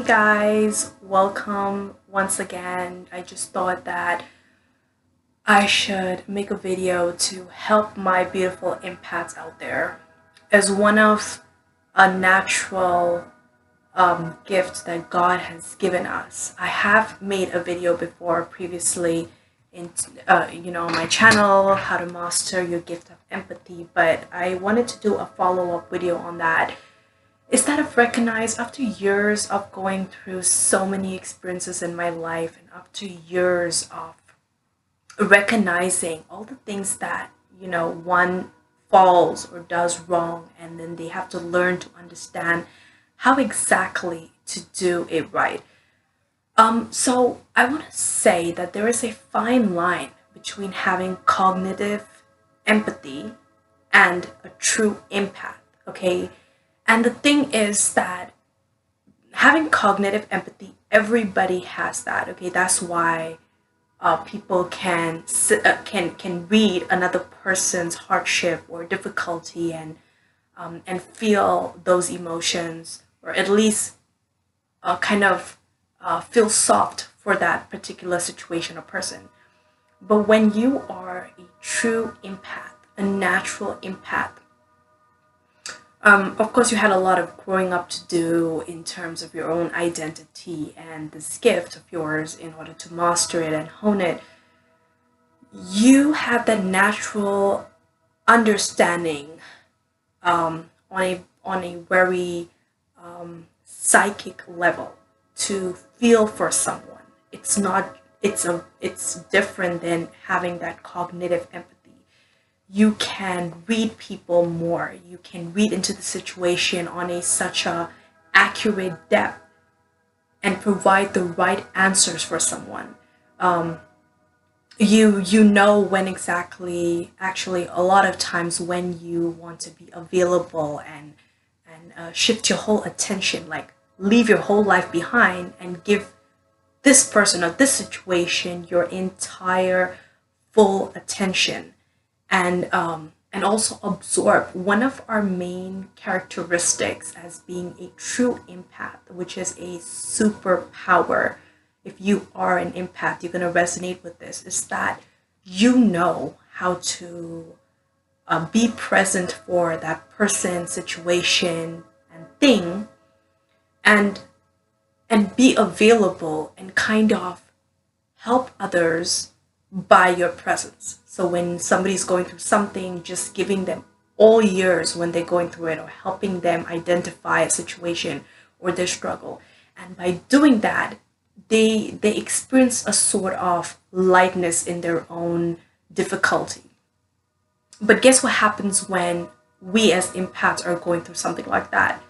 guys, welcome once again. I just thought that I should make a video to help my beautiful empaths out there. As one of a natural gift that God has given us. I have made a video before previously in on my channel, how to master your gift of empathy, but I wanted to do a follow-up video on that. Is that I've recognized after years of going through so many experiences in my life and after years of recognizing all the things that, one falls or does wrong, and then they have to learn to understand how exactly to do it right. So I want to say that there is a fine line between having cognitive empathy and a true empath, okay? And the thing is that having cognitive empathy, everybody has that, okay? That's why people can read another person's hardship or difficulty and feel those emotions, or at least feel soft for that particular situation or person. But when you are a true empath, a natural empath, of course, you had a lot of growing up to do in terms of your own identity and this gift of yours in order to master it and hone it. You have that natural understanding on a very psychic level to feel for someone. It's different than having that cognitive empathy. You can read people more. You can read into the situation on a such a accurate depth and provide the right answers for someone. You know when exactly, actually a lot of times, when you want to be available and shift your whole attention, like leave your whole life behind and give this person or this situation your entire full attention, and also absorb. One of our main characteristics as being a true empath, which is a superpower, if you are an empath, you're going to resonate with this, is that you know how to be present for that person, situation, and thing, and be available and kind of help others by your presence. So when somebody's going through something, just giving them all ears when they're going through it, or helping them identify a situation or their struggle. And by doing that, they experience a sort of lightness in their own difficulty. But guess what happens when we as empaths are going through something like that?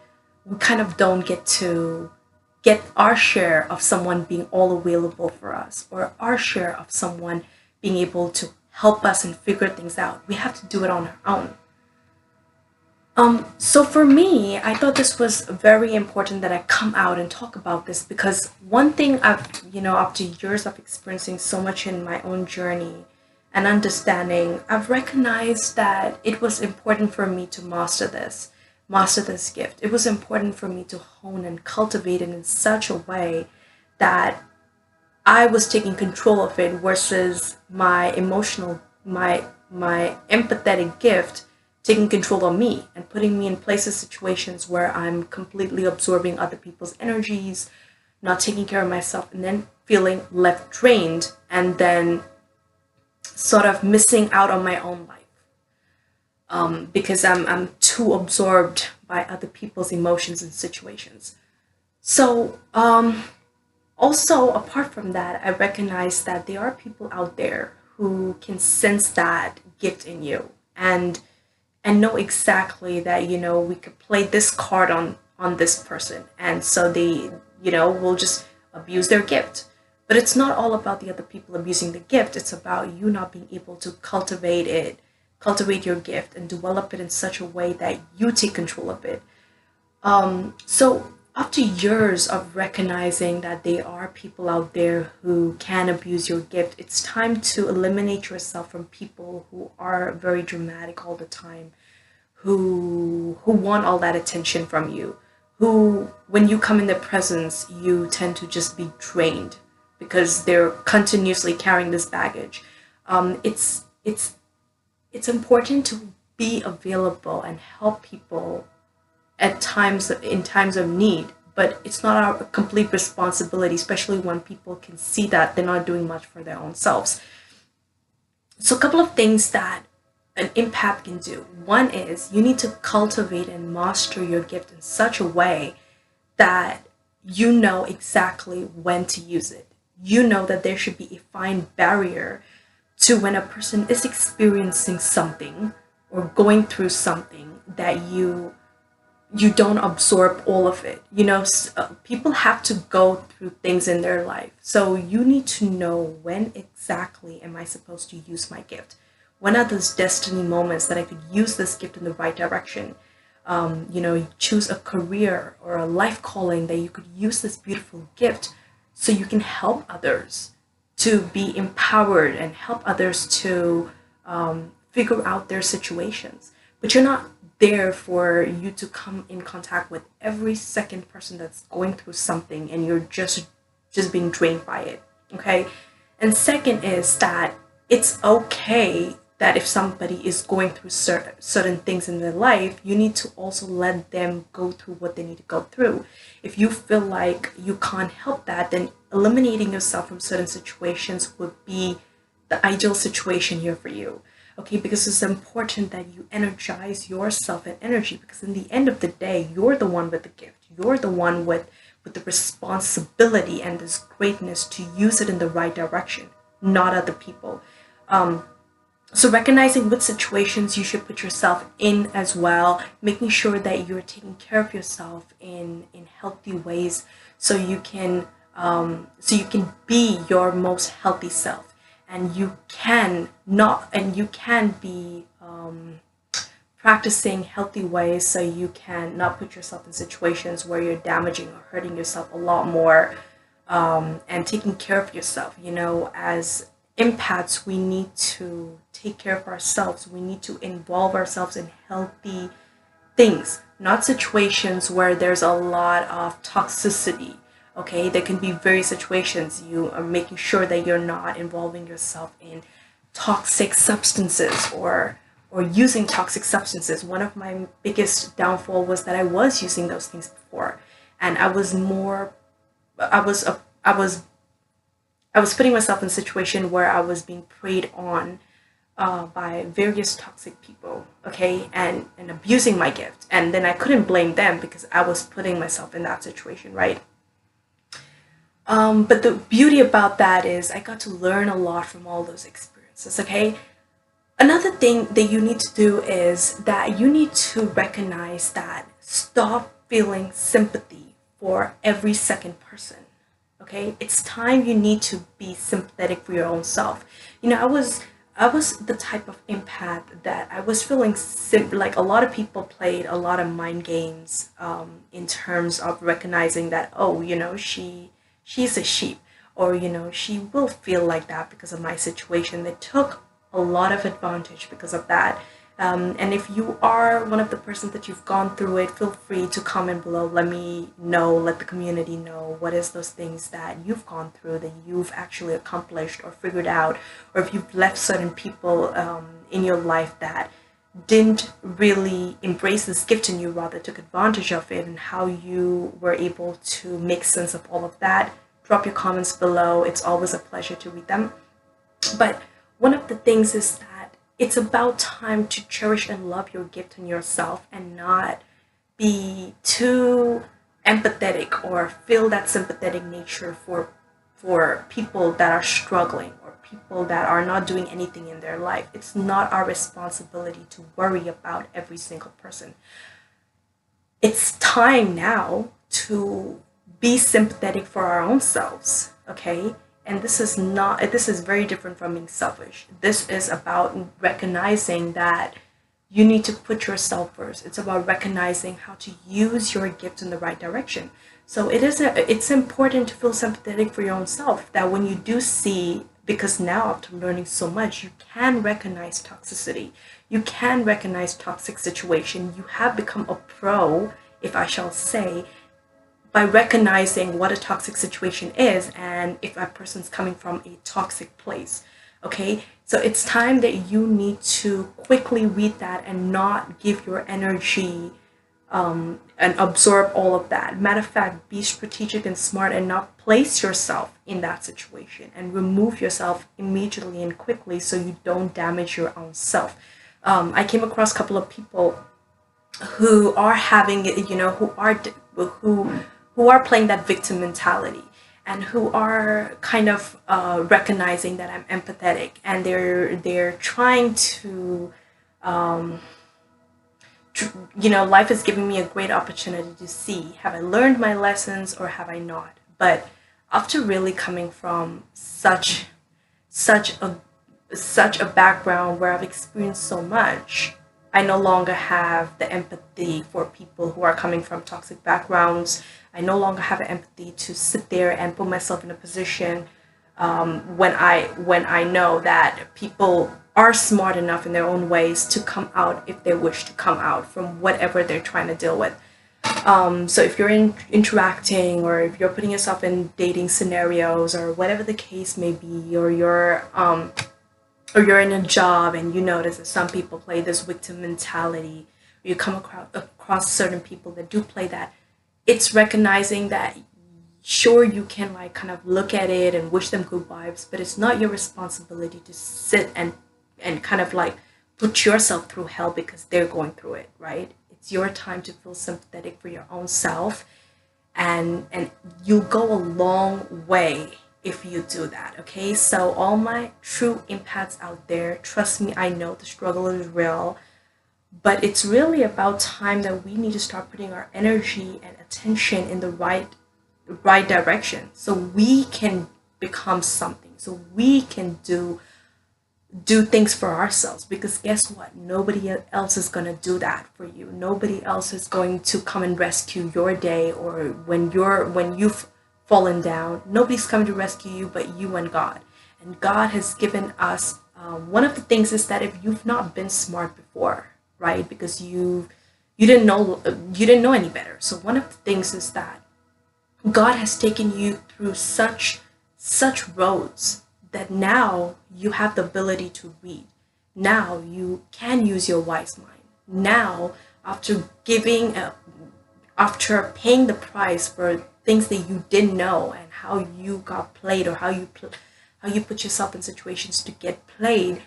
We kind of don't get our share of someone being all available for us, or our share of someone being able to help us and figure things out. We have to do it on our own. So for me, I thought this was very important that I come out and talk about this, because one thing I've, after years of experiencing so much in my own journey and understanding, I've recognized that it was important for me to master this gift. It was important for me to hone and cultivate it in such a way that I was taking control of it, versus my empathetic gift taking control of me and putting me in places, situations where I'm completely absorbing other people's energies, not taking care of myself, and then feeling left drained, and then sort of missing out on my own life, because I'm too absorbed by other people's emotions and situations. So also, apart from that, I recognize that there are people out there who can sense that gift in you, and know exactly that, we could play this card on this person, and so they, will just abuse their gift. But it's not all about the other people abusing the gift. It's about you not being able to cultivate your gift and develop it in such a way that you take control of it. So after years of recognizing that there are people out there who can abuse your gift, it's time to eliminate yourself from people who are very dramatic all the time, who want all that attention from you, who, when you come in their presence, you tend to just be drained because they're continuously carrying this baggage. It's important to be available and help people at times, in times of need, but it's not our complete responsibility, especially when people can see that they're not doing much for their own selves. So a couple of things that an empath can do. One is you need to cultivate and master your gift in such a way that you know exactly when to use it. You know that there should be a fine barrier to when a person is experiencing something or going through something, that you don't absorb all of it. People have to go through things in their life. So you need to know, when exactly am I supposed to use my gift? When are those destiny moments that I could use this gift in the right direction? You choose a career or a life calling that you could use this beautiful gift so you can help others to be empowered and help others to figure out their situations. But you're not there for you to come in contact with every second person that's going through something and you're just being drained by it. Okay. And second is that it's okay that if somebody is going through certain things in their life, you need to also let them go through what they need to go through. If you feel like you can't help that, then eliminating yourself from certain situations would be the ideal situation here for you. Okay, because it's important that you energize yourself and energy, because in the end of the day, you're the one with the gift. You're the one with the responsibility and this greatness to use it in the right direction, not other people. So recognizing which situations you should put yourself in as well, making sure that you're taking care of yourself in healthy ways, so you can be your most healthy self. And you can be practicing healthy ways, so you can not put yourself in situations where you're damaging or hurting yourself a lot more, and taking care of yourself. As empaths, we need to take care of ourselves. We need to involve ourselves in healthy things, not situations where there's a lot of toxicity. Okay, there can be various situations. You are making sure that you're not involving yourself in toxic substances or using toxic substances. One of my biggest downfall was that I was using those things before, and I was putting myself in a situation where I was being preyed on by various toxic people, okay, and abusing my gift. And then I couldn't blame them because I was putting myself in that situation, right? But the beauty about that is I got to learn a lot from all those experiences, okay? Another thing that you need to do is that you need to recognize that stop feeling sympathy for every second person, okay? It's time you need to be sympathetic for your own self. I was the type of empath that I was feeling like a lot of people played a lot of mind games in terms of recognizing that, she's a sheep, or she will feel like that because of my situation. They took a lot of advantage because of that. And if you are one of the persons that you've gone through it, feel free to comment below. Let me know, let the community know what is those things that you've gone through, that you've actually accomplished or figured out, or if you've left certain people in your life that didn't really embrace this gift in you, rather took advantage of it, and how you were able to make sense of all of that. Drop your comments below. It's always a pleasure to read them. But one of the things is that it's about time to cherish and love your gift and yourself, and not be too empathetic or feel that sympathetic nature for people that are struggling or people that are not doing anything in their life. It's not our responsibility to worry about every single person. It's time now to be sympathetic for our own selves, okay? And this is very different from being selfish. This is about recognizing that you need to put yourself first. It's about recognizing how to use your gift in the right direction. So it's important to feel sympathetic for your own self, that when you do see, because now after learning so much, you can recognize toxicity. You can recognize toxic situation. You have become a pro if I shall say, by recognizing what a toxic situation is and if a person's coming from a toxic place. Okay, so it's time that you need to quickly read that and not give your energy and absorb all of that. Matter of fact, be strategic and smart and not place yourself in that situation and remove yourself immediately and quickly so you don't damage your own self. I came across a couple of people who are having, who are playing that victim mentality and who are kind of recognizing that I'm empathetic, and they're trying to life is giving me a great opportunity to see, have I learned my lessons or have I not? But after really coming from such a background where I've experienced so much, I no longer have the empathy for people who are coming from toxic backgrounds. I no longer have the empathy to sit there and put myself in a position when I know that people are smart enough in their own ways to come out if they wish to come out from whatever they're trying to deal with. So if you're interacting, or if you're putting yourself in dating scenarios, or whatever the case may be, or you're in a job and you notice that some people play this victim mentality, or you come across certain people that do play that, it's recognizing that sure, you can like kind of look at it and wish them good vibes, but it's not your responsibility to sit and kind of like put yourself through hell because they're going through it, right? It's your time to feel sympathetic for your own self, and you'll go a long way if you do that. Okay, so all my true empaths out there, trust me, I know the struggle is real, but it's really about time that we need to start putting our energy and attention in the right direction so we can become something, so we can do things for ourselves, because guess what, nobody else is going to do that for you. Nobody else is going to come and rescue your day, or when you've fallen down, nobody's coming to rescue you but you and God. And God has given us one of the things is that if you've not been smart before, right, because you didn't know any better, so one of the things is that God has taken you through such roads that now you have the ability to read. Now you can use your wise mind. Now, after paying the price for things that you didn't know and how you got played, or how you put yourself in situations to get played,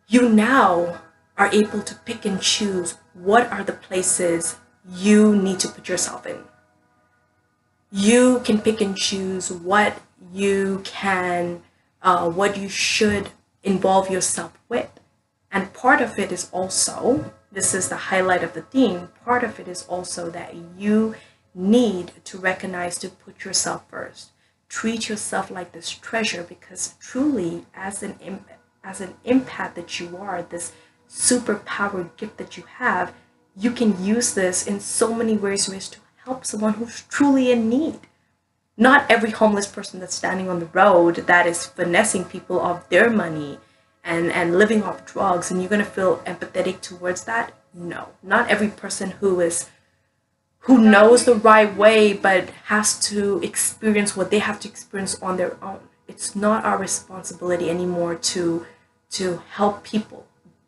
you now are able to pick and choose what are the places you need to put yourself in. You can pick and choose what you should involve yourself with. And part of it is also, this is the highlight of the theme, part of it is also that you need to recognize to put yourself first. Treat yourself like this treasure, because truly, as an empath that you are, this superpower gift that you have, you can use this in so many ways to help someone who's truly in need. Not every homeless person that's standing on the road that is finessing people of their money and living off drugs, and you're going to feel empathetic towards that. No, not every person who knows the right way but has to experience what they have to experience on their own. It's not our responsibility anymore to help people.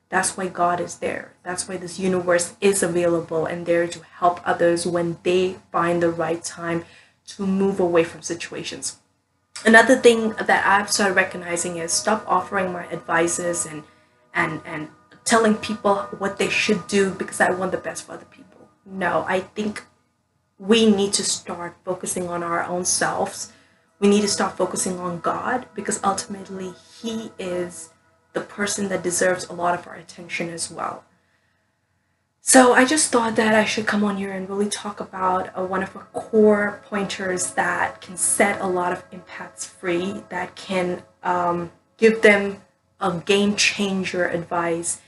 That's why God is there. That's why this universe is available and there to help others when they find the right time to move away from situations. Another thing that I've started recognizing is stop offering my advices and telling people what they should do because I want the best for other people. No, I think we need to start focusing on our own selves. We need to start focusing on God, because ultimately He is the person that deserves a lot of our attention as well. So I just thought that I should come on here and really talk about one of our core pointers that can set a lot of empaths free, that can give them a game changer advice.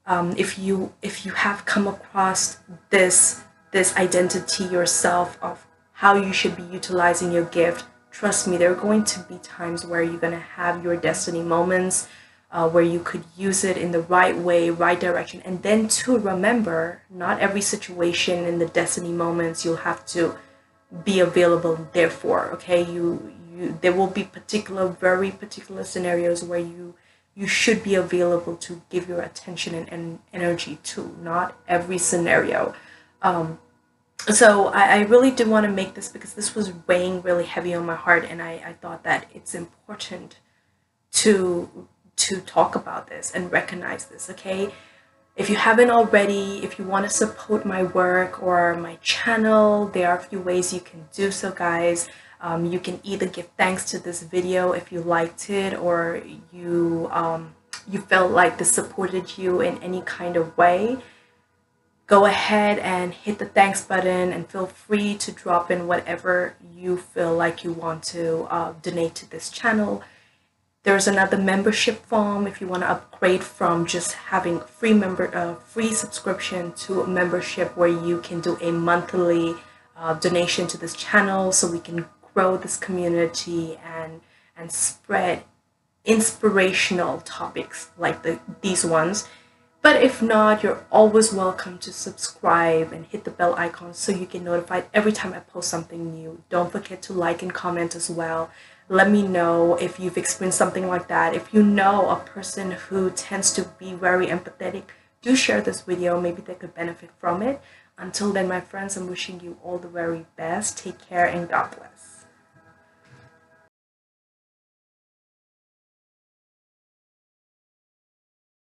If you have come across this identity yourself of how you should be utilizing your gift, trust me, there are going to be times where you're going to have your destiny moments. where you could use it in the right way, right direction. And then to remember, not every situation in the destiny moments you'll have to be available there for. Okay, there will be very particular scenarios where you should be available to give your attention and energy to. Not every scenario. So I really did want to make this because this was weighing really heavy on my heart, and I thought that it's important to talk about this and recognize this. Okay, if you haven't already, if you want to support my work or my channel, there are a few ways you can do so, guys. You can either give thanks to this video if you liked it, or you felt like this supported you in any kind of way. Go ahead and hit the thanks button, and feel free to drop in whatever you feel like you want to donate to this channel. There's another membership form if you want to upgrade from just having free subscription to a membership where you can do a monthly donation to this channel, so we can grow this community and spread inspirational topics like these ones. But if not, you're always welcome to subscribe and hit the bell icon so you get notified every time I post something new. Don't forget to like and comment as well. Let me know if you've experienced something like that. If you know a person who tends to be very empathetic, do share this video. Maybe they could benefit from it. Until then, my friends, I'm wishing you all the very best. Take care and God bless.